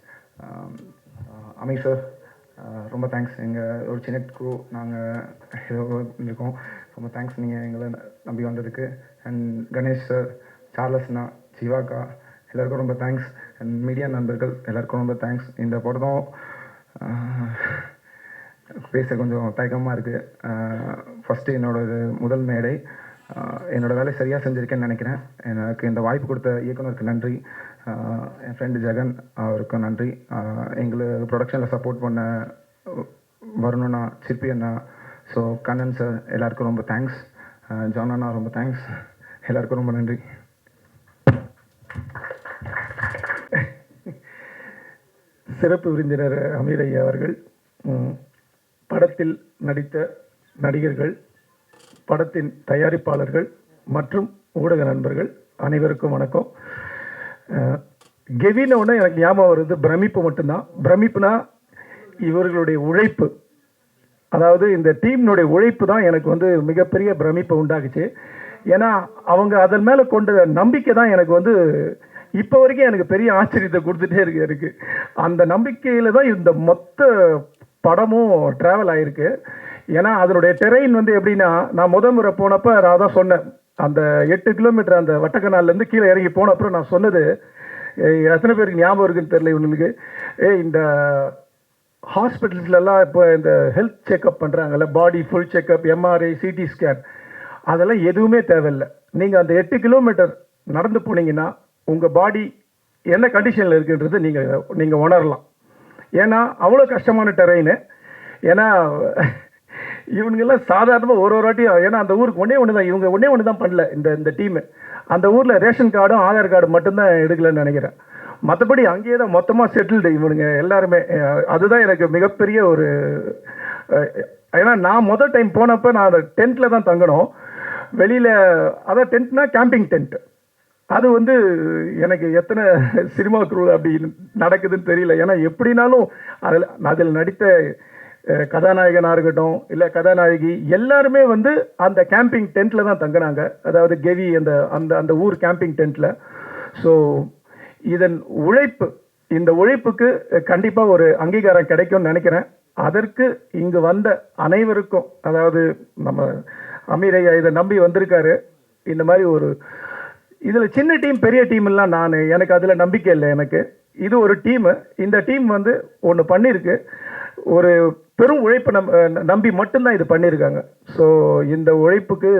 அமீர் சார் ரொம்ப தேங்க்ஸ். எங்கள் ஒரு சின்ன க்ரூ நாங்கள் ஏதோ இருக்கோம். ரொம்ப தேங்க்ஸ் நீங்கள் எங்களை நம்பி வந்ததுக்கு. அண்ட் கணேஷ் சார், சார்லஸ்னா, ஜீவாக்கா எல்லாருக்கும் ரொம்ப தேங்க்ஸ். அண்ட் மீடியா நண்பர்கள் எல்லாருக்கும் ரொம்ப தேங்க்ஸ். இந்த படம் பேச கொஞ்சம் தயக்கமாக இருக்குது. ஃபஸ்ட்டு என்னோடய முதல் மேடை. என்னோடய வேலை சரியாக செஞ்சுருக்கேன்னு நினைக்கிறேன். எனக்கு இந்த வாய்ப்பு கொடுத்த இயக்குனருக்கு நன்றி. என் ஃப்ரெண்டு ஜெகன் அவருக்கும் நன்றி. எங்களுக்கு ப்ரொடக்ஷனில் சப்போர்ட் பண்ண வருணண்ணா, சிற்பி அண்ணா, ஸோ கண்ணன் சார் எல்லாருக்கும் ரொம்ப தேங்க்ஸ். ஜான் அண்ணா ரொம்ப தேங்க்ஸ். எல்லாருக்கும் ரொம்ப நன்றி. சிறப்பு விருந்தினர் அமீர் ஐயா அவர்கள், படத்தில் நடித்த நடிகர்கள், படத்தின் தயாரிப்பாளர்கள் மற்றும் ஊடக நண்பர்கள் அனைவருக்கும் வணக்கம். கெவினோட எனக்கு ஞாபகம் வருது பிரமிப்பு மட்டும்தான். பிரமிப்புனா இவர்களுடைய உழைப்பு, அதாவது இந்த டீம்னுடைய உழைப்பு தான் எனக்கு வந்து மிகப்பெரிய பிரமிப்பை உண்டாக்குச்சு. ஏன்னா அவங்க அதன் மேலே கொண்ட நம்பிக்கை தான் எனக்கு வந்து இப்போ வரைக்கும் எனக்கு பெரிய ஆச்சரியத்தை கொடுத்துட்டே இருக்கு. எனக்கு அந்த நம்பிக்கையில் தான் இந்த மொத்த படமும் ட்ராவல் ஆகிருக்கு. ஏன்னா அதனுடைய டெரெயின் வந்து எப்படின்னா, நான் முறை போனப்போ நான் தான் சொன்னேன், அந்த 8 கிலோமீட்டர் அந்த வட்டக்கனால்லேருந்து கீழே இறங்கி போனப்புறம் நான் சொன்னது, எத்தனை பேருக்கு ஞாபகம் இருக்குன்னு தெரியல இவங்களுக்கு, இந்த ஹாஸ்பிட்டல்ஸ்லாம் இப்போ இந்த ஹெல்த் செக்அப் பண்ணுறாங்கல்ல, body full checkup, MRI, CT scan, அதெல்லாம் எதுவுமே தேவையில்லை. நீங்கள் அந்த 8 கிலோமீட்டர் நடந்து போனீங்கன்னா உங்கள் பாடி என்ன கண்டிஷனில் இருக்குன்றது நீங்கள் உணரலாம். ஏன்னா அவ்வளோ கஷ்டமான டெரெயின். ஏன்னா இவனுங்கெல்லாம் சாதாரணமாக ஒரு வாட்டியும், ஏன்னா அந்த ஊருக்கு ஒன்று தான், இவங்க ஒன்று தான் பண்ணல இந்த டீமு. அந்த ஊரில் ரேஷன் கார்டும் ஆதார் கார்டு மட்டும்தான் எடுக்கலன்னு நினைக்கிறேன். மற்றபடி அங்கேயே தான் மொத்தமாக செட்டில்டு இவனுங்க எல்லாருமே. அதுதான் எனக்கு மிகப்பெரிய ஒரு, ஏன்னா நான் முதல் டைம் போனப்போ நான் அந்த டென்ட்டில் தான் தங்கணும் வெளியில். அதான் டென்ட்னா கேம்பிங் டென்ட். அது வந்து எனக்கு எத்தனை சினிமா குரூ அப்படி நடக்குதுன்னு தெரியல. ஏன்னா எப்படினாலும் அதில் நடித்த கதாநாயகனாக இருக்கட்டும் இல்லை கதாநாயகி எல்லாருமே வந்து அந்த கேம்பிங் டென்ட்டில் தான் தங்கினாங்க. அதாவது கெவி அந்த ஊர் கேம்பிங் டென்ட்டில். ஸோ இதன் உழைப்பு, இந்த உழைப்புக்கு கண்டிப்பாக ஒரு அங்கீகாரம் கிடைக்கும்னு நினைக்கிறேன். அதற்கு இங்கு வந்த அனைவருக்கும், அதாவது நம்ம அமீர் ஐயா இதை நம்பி வந்திருக்காரு. இந்த மாதிரி ஒரு இதில் சின்ன டீம் பெரிய டீம் எல்லாம் எனக்கு அதில் நம்பிக்கை இல்லை. எனக்கு இது ஒரு டீமு. இந்த டீம் வந்து ஒன்று பண்ணியிருக்கு, ஒரு பெரும் உழைப்பை நம்பி மட்டும்தான் இது பண்ணியிருக்காங்க. ஸோ இந்த உழைப்புக்கு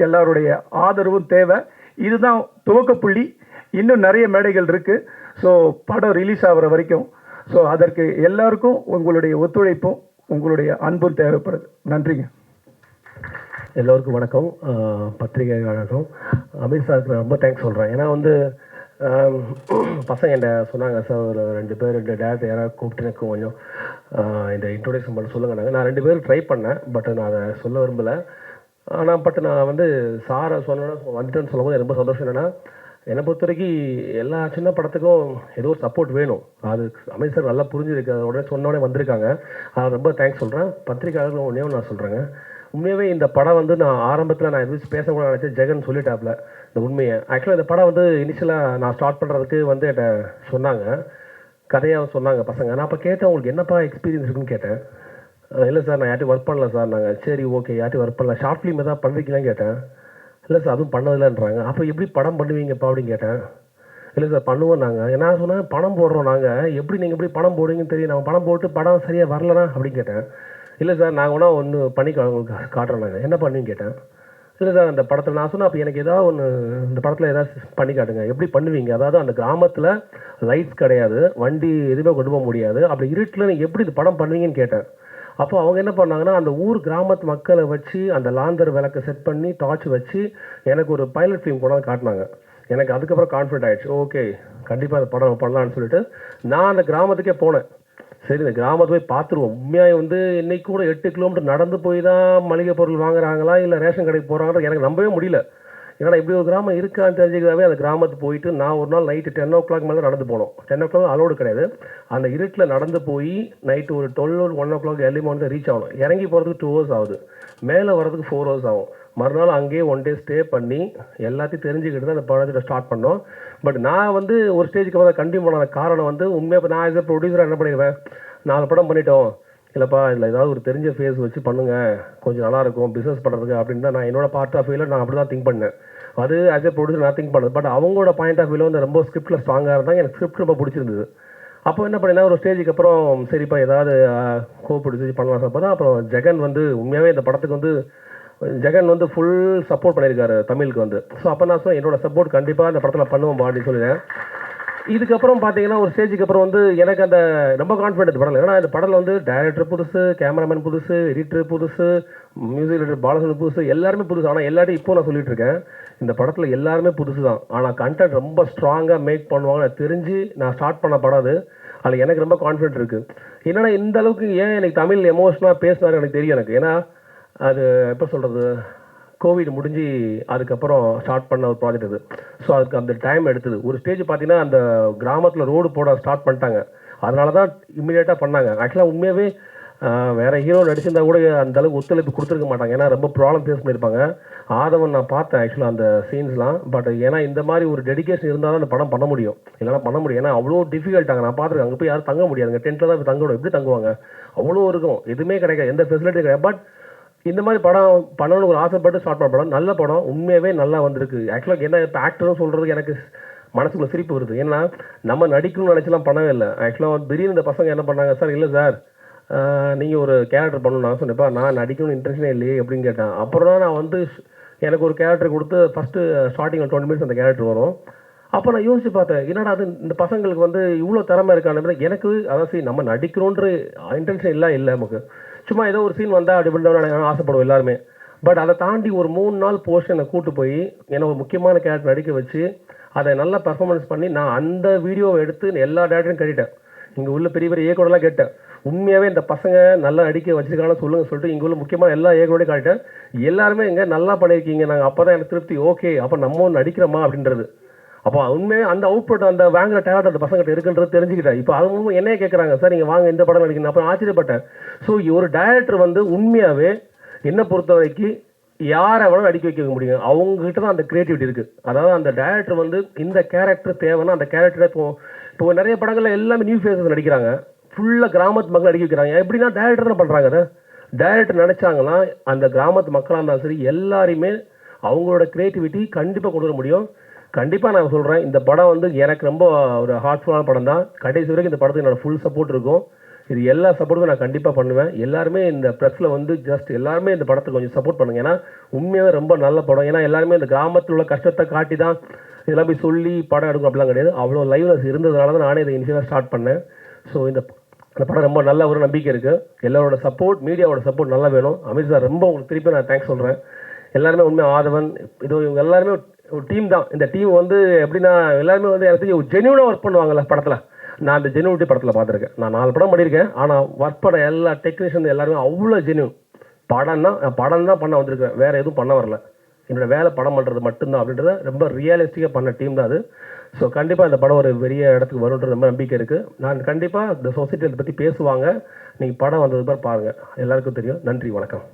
எல்லாருடைய ஆதரவும் தேவை. இதுதான் துவக்கப்புள்ளி. இன்னும் நிறைய மேடைகள் இருக்குது. ஸோ படம் ரிலீஸ் ஆகிற வரைக்கும் ஸோ அதற்கு எல்லாருக்கும் உங்களுடைய ஒத்துழைப்பும் உங்களுடைய அன்பும் தேவைப்படுது. நன்றிங்க. எல்லோருக்கும் வணக்கம். பத்திரிகையாளர்களும் அமீர் சாருக்கு ரொம்ப தேங்க்ஸ் சொல்கிறேன். ஏன்னா வந்து பசங்க என்கிட்ட சொன்னாங்க, சார் ஒரு 2 பேர் டேரக்டர் யாராவது கூப்பிட்டு எனக்கு கொஞ்சம் இந்த இன்ட்ரோடக்ஷன் பண்ண சொல்லுங்கன்னாங்க. நான் 2 பேர் ட்ரை பண்ணேன், பட் நான் அதை சொல்ல விரும்பலை. ஆனால் நான் வந்து சாரை சொன்னேன்னா வந்துட்டேன்னு சொல்லும்போது ரொம்ப சந்தோஷம். என்னென்னா என்னை பொறுத்த வரைக்கும் எல்லா சின்ன படத்துக்கும் ஏதோ ஒரு சப்போர்ட் வேணும். அது அமீர் சார் நல்லா புரிஞ்சுருக்கு. உடனே சொன்னோடனே வந்திருக்காங்க. அது ரொம்ப தேங்க்ஸ் சொல்கிறேன். பத்திரிகையாளர்கள் ஒன்றே நான் சொல்கிறேங்க, உண்மையாகவே இந்த படம் வந்து நான் ஆரம்பத்தில் நான் எதுவும் பேசக்கூட நினச்சேன். ஜெகன் சொல்லிட்டாப்ல இந்த உண்மையை. ஆக்சுவலாக இந்த படம் வந்து இனிஷியலாக நான் ஸ்டார்ட் பண்ணுறதுக்கு வந்து என்கிட்ட சொன்னாங்க, கதையாக சொன்னாங்க பசங்க. நான் அப்போ கேட்டேன், உங்களுக்கு என்னப்பா எக்ஸ்பீரியன்ஸ் இருக்குன்னு கேட்டேன். இல்லை சார் நான் யார்ட்டையும் ஒர்க் பண்ணல சார். நாங்கள் சரி ஓகே யார்ட்டையும் ஒர்க் பண்ணல, ஷார்ட் ஃபிலிம் எதாவது பண்ணுவீங்களான்னு கேட்டேன். இல்லை சார் அதுவும் பண்ணதில்லைன்றாங்க. அப்போ எப்படி படம் பண்ணுவீங்கப்பா அப்படின்னு கேட்டேன். இல்லை சார் பண்ணுவோம் நாங்கள். என்ன சொன்னேன், பணம் போடுறோம் நாங்கள். எப்படி நீங்கள் எப்படி பணம் போடுவீங்கன்னு தெரியும், நம்ம பணம் போட்டு படம் சரியாக வரலனா அப்படின்னு கேட்டேன். இல்லை சார் நாங்கள் ஒன்றா ஒன்று பண்ணி உங்களுக்கு காட்டுறோம். நாங்கள் என்ன பண்ணுவீங்க கேட்டேன். இல்லை சார் அந்த படத்தில் நான் சொன்னேன், அப்போ எனக்கு ஏதாவது ஒன்று இந்த படத்தில் ஏதாவது பண்ணி காட்டுங்க, எப்படி பண்ணுவீங்க. அதாவது அந்த கிராமத்தில் லைட்ஸ் கிடையாது, வண்டி எதுவுமே கொண்டு போக முடியாது, அப்படி இருட்டில் நீங்கள் எப்படி இந்த படம் பண்ணுவீங்கன்னு கேட்டேன். அப்போ அவங்க என்ன பண்ணாங்கன்னா, அந்த ஊர் கிராமத்து மக்களை வச்சு அந்த லாந்தர் விளக்கை செட் பண்ணி டார்ச் வச்சு எனக்கு ஒரு பைலட் ஃபிலிம் கொண்டாந்து காட்டினாங்க. எனக்கு அதுக்கப்புறம் கான்ஃபிடென்ட் ஆகிடுச்சு, ஓகே கண்டிப்பாக அந்த படம் பண்ணலான்னு சொல்லிட்டு நான் அந்த கிராமத்துக்கே போனேன். சரி இந்த கிராமத்தை போய் பார்த்துருவோம். உண்மையாக வந்து இன்னைக்கு கூட 8 கிலோமீட்டர் நடந்து போய் தான் மளிகை பொருள் வாங்குறாங்களா இல்லை ரேஷன் கடைக்கு போகிறாங்கன்னு எனக்கு நம்பவே முடியல. ஏன்னா இப்படி ஒரு கிராமம் இருக்கான்னு தெரிஞ்சுக்கவே அந்த கிராமத்துக்கு போயிட்டு நான் ஒரு நாள் நைட்டு 10 o'clock மேலே நடந்து போனோம். 10 o'clock அலோடு கிடையாது. அந்த இருட்டில் நடந்து போய் நைட்டு ஒரு 12 1 o'clock early morning ரீச் ஆகணும். இறங்கி போகிறதுக்கு 2 hours ஆகுது, மேலே வர்றதுக்கு 4 hours ஆகும். மறுநாள் அங்கேயே 1 day ஸ்டே பண்ணி எல்லாத்தையும் தெரிஞ்சுக்கிட்டு தான் அந்த படத்தை ஸ்டார்ட் பண்ணோம். பட் நான் வந்து ஒரு ஸ்டேஜுக்கு வந்து கண்டினியூ பண்ண காரணம் வந்து உண்மையாக இப்போ நான் இதை ப்ரொடியூசராக என்ன பண்ணிடுவேன், 4 படம் பண்ணிட்டோம், இல்லைப்பா இதில் ஏதாவது ஒரு தெரிஞ்ச ஃபேஸ் வச்சு பண்ணுங்கள் கொஞ்சம் நல்லாயிருக்கும் பிஸ்னஸ் பண்ணுறதுக்கு அப்படின்னு தான் நான் என்னோட பார்ட் ஆஃப் வியூவில் நான் அப்படி தான் திங்க் பண்ணேன். அது ஆஸ் ஏ ப்ரொடியூசர் நான் திங்க் பண்ணது. பட் அவங்களோட பாயிண்ட் ஆஃப் வியூவில் வந்து ரொம்ப ஸ்கிரிப்டில் ஸ்ட்ராங்காக இருந்தாங்க. எனக்கு ஸ்கிரிப்ட் ரொம்ப பிடிச்சிருந்தது. அப்போ என்ன பண்ணினா ஒரு ஸ்டேஜுக்கு அப்புறம் சரிப்பா ஏதாவது கோ ப்ரொடியூசர் பண்ணலாம் அப்போ தான் அப்புறம் ஜெகன் வந்து உண்மையாகவே இந்த படத்துக்கு வந்து ஜெகன் வந்து ஃபுல் சப்போர்ட் பண்ணியிருக்காரு தமிழுக்கு வந்து. ஸோ அப்போ நான் சொன்னேன் என்னோட சப்போர்ட் கண்டிப்பாக இந்த படத்தில் பண்ணுவோம் அப்படின்னு சொல்லிடுறேன். இதுக்கப்புறம் பார்த்தீங்கன்னா ஒரு ஸ்டேஜுக்கு அப்புறம் வந்து எனக்கு அந்த ரொம்ப கான்ஃபிடென்ட் படத்தில். ஏன்னா இந்த படத்தில் வந்து டைரக்டர் புதுசு, கேமராமேன் புதுசு, எடிட்டர் புதுசு, மியூசிக் டைரக்டர் பாலசந்திரன் புதுசு, எல்லாருமே புதுசு. ஆனால் எல்லாத்தையும் இப்போ நான் சொல்லிட்டு இருக்கேன் இந்த படத்தில் எல்லாருமே புதுசு தான். ஆனால் கண்டென்ட் ரொம்ப ஸ்ட்ராங்காக மேக் பண்ணுவாங்க நான் தெரிஞ்சு நான் ஸ்டார்ட் பண்ண படம் அது. அதில் எனக்கு ரொம்ப கான்ஃபிடென்ட் இருக்குது. என்னன்னா இந்த அளவுக்கு ஏன் எனக்கு தமிழ் எமோஷனாக பேசினாரு எனக்கு தெரியும் எனக்கு. ஏன்னா அது எப்போ சொல்கிறது, கோவிட் முடிஞ்சு அதுக்கப்புறம் ஸ்டார்ட் பண்ண ஒரு ப்ராஜெக்ட் அது. ஸோ அதுக்கு அந்த டைம் எடுத்தது. ஒரு ஸ்டேஜ் பார்த்தீங்கன்னா அந்த கிராமத்தில் ரோடு போட ஸ்டார்ட் பண்ணிட்டாங்க. அதனால தான் இம்மிடியேட்டாக பண்ணாங்க. ஆக்சுவலாக உண்மையாகவே வேறு ஹீரோ நடிச்சிருந்தா கூட அந்த அளவுக்கு ஒத்துழைப்பு கொடுத்துருக்க மாட்டாங்க. ஏன்னா ரொம்ப ப்ராப்ளம் ஃபேஸ் பண்ணியிருப்பாங்க. ஆதவன் நான் பார்த்தேன் ஆக்சுவலாக அந்த சீன்ஸ்லாம். பட் ஏன்னா இந்த மாதிரி ஒரு டெடிகேஷன் இருந்தால் தான் அந்த படம் பண்ண முடியும், இல்லைனா பண்ண முடியும். ஏன்னா அவ்வளோ டிஃபிகல்ட்டாங்க. நான் பார்த்துருக்கேன் அங்கே போய் யாரும் தங்க முடியாதுங்க. டென்ட்டில் தான் தங்கணும். எப்படி தங்குவாங்க, அவ்வளோ இருக்கும், எதுவுமே கிடைக்காது, எந்த ஃபெசிலிட்டியும் கிடையாது. பட் இந்த மாதிரி படம் பண்ணணும்னு ஒரு ஆசைப்பட்டு ஸ்டார்ட் பண்ண படம். நல்ல படம், உண்மையாகவே நல்லா வந்திருக்கு. ஆக்சுவலாக என்ன இப்போ ஆக்டரும் சொல்கிறதுக்கு எனக்கு மனசுக்குள்ள சிரிப்பு வருது. ஏன்னா நம்ம நடிக்கணும்னு நினச்சலாம் பண்ணவே இல்லை. ஆக்சுவலாக திடீர்னு இந்த பசங்க என்ன பண்ணாங்க, சார் இல்லை சார் நீங்கள் ஒரு கேரக்டர் பண்ணணும். நான் சொன்னேன்ப்பா நான் நடிக்கணும்னு இன்ட்ரெஸ்டே இல்லையே அப்படின்னு கேட்டேன். அப்புறம் தான் நான் வந்து எனக்கு ஒரு கேரக்டர் கொடுத்து ஃபஸ்ட்டு ஸ்டார்டிங்கில் 20 minutes அந்த கேரக்டர் வரும். அப்போ நான் யோசிச்சு பார்த்தேன் என்னடா அது இந்த பசங்களுக்கு வந்து இவ்வளோ திறமை இருக்கான்னு. எனக்கு அதாவது சரி நம்ம நடிக்கணுன்ற இன்டென்ஷன் இல்லை நமக்கு, சும்மா ஏதோ ஒரு சீன் வந்தால் அப்படி பண்ண ஆசைப்படுவோம் எல்லாருமே. பட் அதை தாண்டி ஒரு 3 நாள் போர்ஷனை கூட்டு போய் என்னை ஒரு முக்கியமான கேரக்டர் நடிக்க வச்சு அதை நல்லா பர்ஃபார்மன்ஸ் பண்ணி நான் அந்த வீடியோவை எடுத்து எல்லா டேரக்டரையும் கட்டிட்டேன். இங்கே உள்ள பெரிய பெரிய ஏகோடெல்லாம் கேட்டேன். உண்மையாகவே இந்த பசங்க நல்லா நடிக்க வச்சிருக்காங்கன்னு சொல்லிட்டு இங்கே உள்ள முக்கியமான எல்லா ஏகோடையும் காட்டிட்டேன். எல்லாருமே இங்கே நல்லா பண்ணியிருக்கீங்க, நாங்கள் அப்போ தான் எனக்கு திருப்தி. ஓகே அப்போ நம்ம நடிக்கிறோமா அப்படின்றது. அப்போ உண்மையாக அந்த அவுட்புட் அந்த வாங்குற டேலண்ட் அந்த பசங்கிட்ட இருக்குன்றது தெரிஞ்சுக்கிட்டேன். இப்போ அது மூலம் என்னையே கேட்குறாங்க, சார் நீங்கள் வாங்க இந்த படம் நடிக்கணும். அப்புறம் ஆச்சரியப்பட்டேன். ஸோ ஒரு டைரக்டர் வந்து உண்மையாகவே என்னை பொறுத்த வரைக்கும் யாரை வேணாலும் நடிக்க வைக்க முடியும். அவங்ககிட்ட தான் அந்த கிரியேட்டிவிட்டி இருக்குது. அதாவது அந்த டைரக்டர் வந்து இந்த கேரக்டர் தேவைன்னா அந்த கேரக்டரை இப்போ நிறைய படங்களில் எல்லாமே நியூ ஃபேஸஸ் நடிக்கிறாங்க, ஃபுல்லாக கிராமத்து மக்கள் நடிக்க வைக்கிறாங்க. எப்படின்னா டைரக்டர் தான் பண்ணுறாங்க. அதை டைரக்டர் நினச்சாங்கன்னா அந்த கிராமத்து மக்களாக இருந்தாலும் சரி எல்லாருமே அவங்களோட கிரியேட்டிவிட்டி கண்டிப்பாக கொண்டு வர முடியும். கண்டிப்பாக நான் சொல்கிறேன் இந்த படம் வந்து எனக்கு ரொம்ப ஒரு ஹார்ட்ஃபுல்லான படம் தான். கடைசி வரைக்கும் இந்த படத்துக்கு என்னோட ஃபுல் சப்போர்ட் இருக்கும். இது எல்லா சப்போர்ட்டுக்கும் நான் கண்டிப்பாக பண்ணுவேன். எல்லாருமே இந்த ப்ரெஸ்ஸில் வந்து ஜஸ்ட் எல்லாருமே இந்த படத்துக்கு கொஞ்சம் சப்போர்ட் பண்ணுங்கள். ஏன்னா உண்மையாகவே ரொம்ப நல்ல படம். ஏன்னா எல்லாருமே இந்த கிராமத்தில் உள்ள கஷ்டத்தை காட்டி தான் இதெல்லாம் போய் சொல்லி படம் எடுக்கும் அப்படிலாம் கிடையாது. அவ்வளோ லைவ்னஸ் இருந்ததுனால தான் நானே இதை இனிஷியலாக ஸ்டார்ட் பண்ணேன். ஸோ இந்த படம் ரொம்ப நல்ல ஒரு நம்பிக்கை இருக்குது. எல்லாரோட சப்போர்ட், மீடியாவோட சப்போர்ட் நல்லா வேணும். அமித் சார் ரொம்ப உங்களுக்கு திருப்பி நான் தேங்க்ஸ் சொல்கிறேன். எல்லாருமே உண்மையாக ஆதவன் இதோ இவங்க எல்லாருமே ஒரு டீம் தான். இந்த டீம் வந்து எப்படின்னா எல்லாருமே வந்து எனக்கு ஜென்யூனாக ஒர்க் பண்ணுவாங்கல்ல படத்தில். நான் அந்த ஜென்யூனிட்டி படத்தில் பார்த்துருக்கேன். நான் 4 படம் பண்ணியிருக்கேன். ஆனால் ஒர்க் பண்ண எல்லா டெக்னீஷியன் எல்லாருமே அவ்வளோ ஜென்யூன். படம் தான் பண்ண வந்திருக்கேன், வேறு எதுவும் பண்ண வரல. என்னோட வேலை படம் பண்ணுறது மட்டும்தான் அப்படின்றத ரொம்ப ரியலிஸ்டிக்காக பண்ண டீம் தான் அது. ஸோ கண்டிப்பாக இந்த படம் ஒரு பெரிய இடத்துக்கு வரும்ன்ற ரொம்ப நம்பிக்கை இருக்குது. நான் கண்டிப்பாக இந்த சொசைட்டி அதை பற்றி பேசுவாங்க. நீங்கள் படம் வந்தது பார் பாருங்கள், எல்லாருக்கும் தெரியும். நன்றி, வணக்கம்.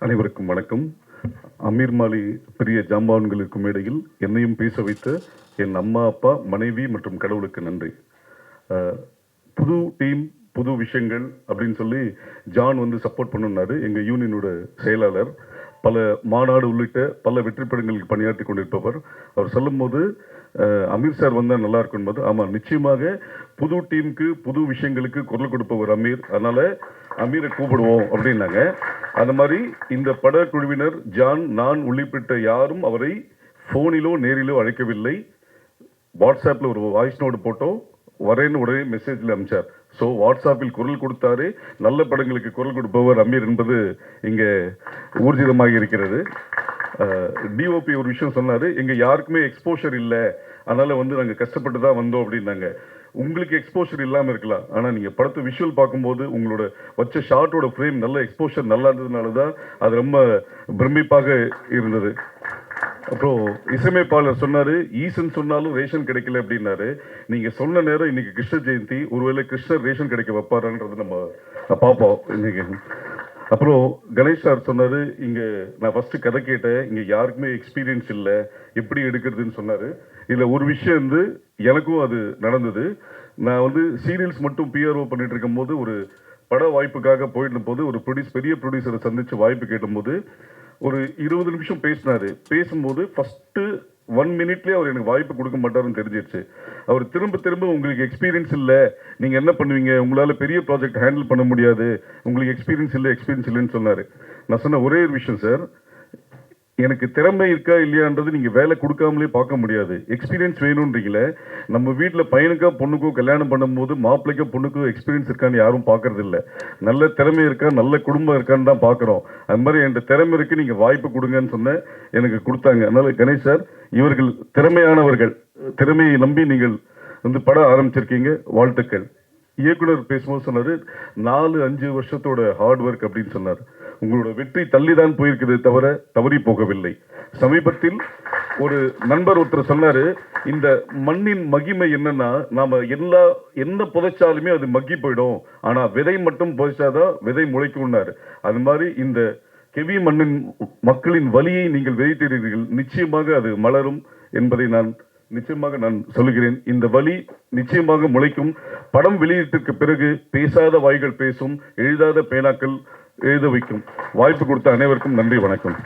அனைவருக்கும் வணக்கம். அமீர் மாலி பெரிய ஜாம்பான்களுக்கும் இடையில் என்னையும் பேச வைத்த என் அம்மா, அப்பா, மனைவி மற்றும் கடவுளுக்கு நன்றி. புது டீம், புது விஷயங்கள் அப்படின்னு சொல்லி ஜான் வந்து சப்போர்ட் பண்ணுனாரு. எங்கள் யூனியனோட செயலாளர் பல மாநாடு உள்ளிட்ட பல வெற்றி படங்களுக்கு பணியாற்றி கொண்டிருப்பவர். அவர் சொல்லும்போது அமீர் சார் வந்தால் நல்லா இருக்கும் என்பது ஆமாம், நிச்சயமாக புது டீமுக்கு புது விஷயங்களுக்கு குரல் கொடுப்பவர் அமீர். அதனால அமீரை கூப்பிடுவோம் அப்படின்னாங்க. அந்த மாதிரி இந்த படக்குழுவினர் ஜான், நான் உள்ளிட்ட யாரும் அவரை ஃபோனிலோ நேரிலோ அழைக்கவில்லை. வாட்ஸ்அப்பில் ஒரு வாய்ஸ் நோட் போட்டோம், வரேன்னு உடனே மெசேஜில் அனுப்பிச்சார். ஸோ வாட்ஸ்அப்பில் குரல் கொடுத்தாரு. நல்ல படங்களுக்கு குரல் கொடுப்பவர் அமீர் என்பது இங்கே ஊர்ஜிதமாக இருக்கிறது. டிஓபி ஒரு விஷயம் சொன்னார், எங்கள் யாருக்குமே எக்ஸ்போஷர் இல்லை, அதனால் வந்து நாங்கள் கஷ்டப்பட்டு தான் வந்தோம் அப்படின்னாங்க. உங்களுக்கு எக்ஸ்போஷர் இல்லாமல் இருக்கலாம், ஆனால் நீங்கள் படத்தை விஷுவல் பார்க்கும்போது உங்களோட வச்ச ஷார்ட்டோட ஃப்ரேம் நல்ல எக்ஸ்போஷர் நல்லா இருந்ததுனால தான் அது ரொம்ப பிரமிப்பாக இருந்தது. அப்புறம் இசையமைப்பாளர் சொன்னார், ஈசன் சொன்னாலும் ரேஷன் கிடைக்கல அப்படின்னாரு. நீங்கள் சொன்ன நேரம் இன்னைக்கு கிருஷ்ண ஜெயந்தி, ஒருவேளை கிருஷ்ணர் ரேஷன் கிடைக்க வைப்பாரான்றது நம்ம பார்ப்போம் இன்னைக்கு. அப்புறம் கணேஷ் சார் சொன்னார், இங்கே நான் ஃபஸ்ட்டு கதை கேட்டேன், இங்கே யாருக்குமே எக்ஸ்பீரியன்ஸ் இல்லை, எப்படி எடுக்கிறதுன்னு சொன்னார். இதில் ஒரு விஷயம் வந்து எனக்கும் அது நடந்தது. நான் வந்து சீரியல்ஸ் மட்டும் பிஆர்ஓ பண்ணிட்டு இருக்கும்போது ஒரு பட வாய்ப்புக்காக போயிட்டு போது ஒரு பெரிய ப்ரொடியூசரை சந்தித்து வாய்ப்பு கேட்டும்போது ஒரு 20 நிமிஷம் பேசினார். பேசும்போது ஃபஸ்ட்டு 1 மினிட்லேயே அவர் எனக்கு வாய்ப்பு கொடுக்க மாட்டாருன்னு தெரிஞ்சிருச்சு. அவர் திரும்ப திரும்ப உங்களுக்கு எக்ஸ்பீரியன்ஸ் இல்லை, நீங்கள் என்ன பண்ணுவீங்க, உங்களால் பெரிய ப்ராஜெக்ட் ஹேண்டில் பண்ண முடியாது, உங்களுக்கு எக்ஸ்பீரியன்ஸ் இல்லைன்னு சொன்னார். நான் சொன்ன ஒரே ஒரு விஷயம் சார், எனக்கு திறமை இருக்கா இல்லையான்றது நீங்கள் வேலை கொடுக்காமலே பார்க்க முடியாது. எக்ஸ்பீரியன்ஸ் வேணுன்றீங்களே, நம்ம வீட்டில் பையனுக்கோ பொண்ணுக்கோ கல்யாணம் பண்ணும்போது மாப்பிள்ளைக்கோ பொண்ணுக்கோ எக்ஸ்பீரியன்ஸ் இருக்கான்னு யாரும் பார்க்கறது இல்லை. நல்ல திறமை இருக்கா, நல்ல குடும்பம் இருக்கான்னு தான் பார்க்குறோம். அது மாதிரி என்கிட்ட திறமை இருக்குது, நீங்கள் வாய்ப்பு கொடுங்கன்னு சொன்னேன், எனக்கு கொடுத்தாங்க. அதனால் கணேஷ் சார், இவர்கள் திறமையானவர்கள், திறமையை நம்பி நீங்கள் வந்து படம் ஆரம்பிச்சிருக்கீங்க, வாழ்த்துக்கள். இயக்குனர் பேசும்போது சொன்னார், 4-5 வருஷத்தோட ஹார்ட் ஒர்க் அப்படின்னு சொன்னார். உங்களோட வெற்றி தள்ளிதான் போயிருக்குது தவிர தவறி போகவில்லை. சமீபத்தில் ஒரு நண்பர் ஒருத்தர் சொன்னார், இந்த மண்ணின் மகிமை என்னன்னா, நாம என்ன புதைச்சாலுமே அது மக்கி போயிடும், ஆனால் விதை மட்டும் புதைச்சாதான் விதை முளைக்கும்னாரு. அது மாதிரி இந்த கெவி மண்ணின் மக்களின் வலியை நீங்கள் விதைத்தீர்கள், நிச்சயமாக அது மலரும் என்பதை நிச்சயமாக நான் சொல்லுகிறேன். இந்த வலி நிச்சயமாக முளைக்கும். படம் வெளியீட்டுக்கு பிறகு பேசாத வாய்கள் பேசும், எழுதாத பேனாக்கள் எழுத வைக்கும். வாய்ப்பு கொடுத்த அனைவருக்கும் நன்றி, வணக்கம்.